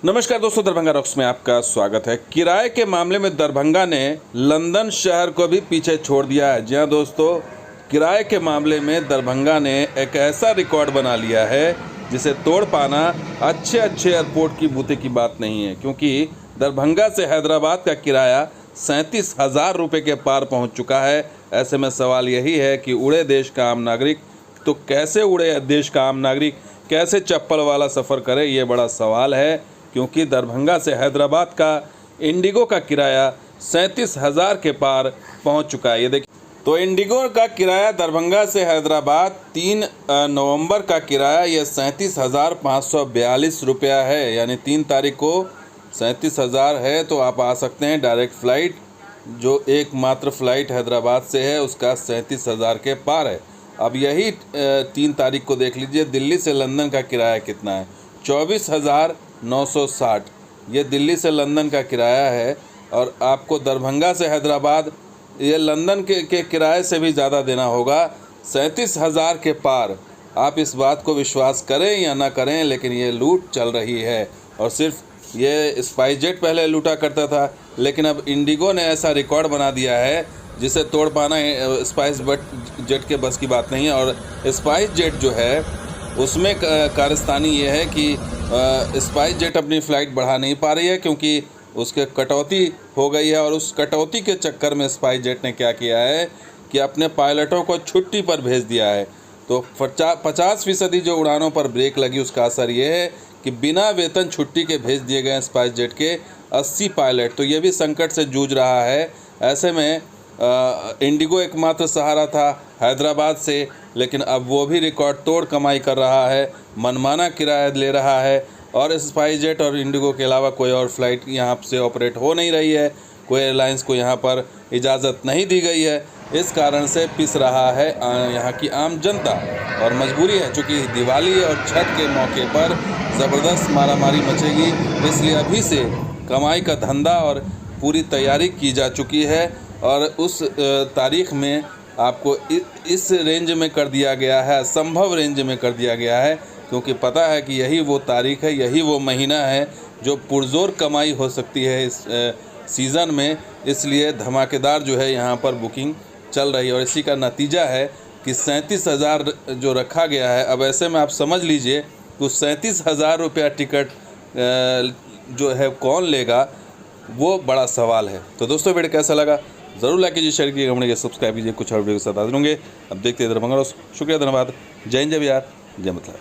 नमस्कार दोस्तों, दरभंगा रॉक्स में आपका स्वागत है। किराए के मामले में दरभंगा ने लंदन शहर को भी पीछे छोड़ दिया है। जी हाँ दोस्तों, किराए के मामले में दरभंगा ने एक ऐसा रिकॉर्ड बना लिया है जिसे तोड़ पाना अच्छे एयरपोर्ट की बूते की बात नहीं है, क्योंकि दरभंगा से हैदराबाद का किराया 37,000 रुपये के पार पहुंच चुका है। ऐसे में सवाल यही है कि उड़े देश का आम नागरिक तो कैसे उड़े देश का आम नागरिक कैसे चप्पल वाला सफ़र करे, ये बड़ा सवाल है। क्योंकि दरभंगा से हैदराबाद का इंडिगो का किराया 37,000 के पार पहुंच चुका है। ये देखिए, तो इंडिगो का किराया दरभंगा से हैदराबाद 3 नवंबर का किराया ये 37,542 रुपया है। यानी 3 तारीख को 37,000 है तो आप आ सकते हैं। डायरेक्ट फ़्लाइट जो एकमात्र फ़्लाइट हैदराबाद से है उसका 37,000 के पार है। अब यही 3 तारीख को देख लीजिए, दिल्ली से लंदन का किराया कितना है, 24,960। ये दिल्ली से लंदन का किराया है। और आपको दरभंगा से हैदराबाद ये लंदन के किराए से भी ज़्यादा देना होगा, 37,000 के पार। आप इस बात को विश्वास करें या ना करें, लेकिन ये लूट चल रही है। और सिर्फ ये स्पाइस जेट पहले लूटा करता था, लेकिन अब इंडिगो ने ऐसा रिकॉर्ड बना दिया है जिसे तोड़ पाना स्पाइस जेट के बस की बात नहीं है। और स्पाइस जेट जो है उसमें कारस्तानी ये है कि स्पाइस जेट अपनी फ़्लाइट बढ़ा नहीं पा रही है, क्योंकि उसके कटौती हो गई है। और उस कटौती के चक्कर में स्पाइस जेट ने क्या किया है कि अपने पायलटों को छुट्टी पर भेज दिया है। तो 50% जो उड़ानों पर ब्रेक लगी उसका असर ये है कि बिना वेतन छुट्टी के भेज दिए गए स्पाइस जेट के 80 पायलट। तो ये भी संकट से जूझ रहा है। ऐसे में इंडिगो एकमात्र सहारा था हैदराबाद से, लेकिन अब वो भी रिकॉर्ड तोड़ कमाई कर रहा है, मनमाना किराया ले रहा है। और स्पाइस जेट और इंडिगो के अलावा कोई और फ्लाइट यहाँ से ऑपरेट हो नहीं रही है, कोई एयरलाइंस को यहाँ पर इजाज़त नहीं दी गई है। इस कारण से पिस रहा है यहाँ की आम जनता। और मजबूरी है, चूँकि दिवाली और छठ के मौके पर ज़बरदस्त मारामारी मचेगी, इसलिए अभी से कमाई का धंधा और पूरी तैयारी की जा चुकी है। और उस तारीख़ में आपको इस रेंज में कर दिया गया है, संभव रेंज में कर दिया गया है, क्योंकि पता है कि यही वो तारीख़ है, यही वो महीना है जो पुरज़ोर कमाई हो सकती है इस सीज़न में। इसलिए धमाकेदार जो है यहाँ पर बुकिंग चल रही है। और इसी का नतीजा है कि 37,000 जो रखा गया है। अब ऐसे में आप समझ लीजिए कि 37,000 रुपया टिकट जो है कौन लेगा, वो बड़ा सवाल है। तो दोस्तों, वीडियो कैसा लगा ज़रूर लाइक कीजिए, शेयर कीजिए, कमेंट कीजिए, सब्सक्राइब कीजिए। कुछ और वीडियो के साथ हाजिर होंगे। अब देखते हैं दरभंगा। शुक्रिया, धन्यवाद। जय हिंद, जय बिहार, जय मतलब।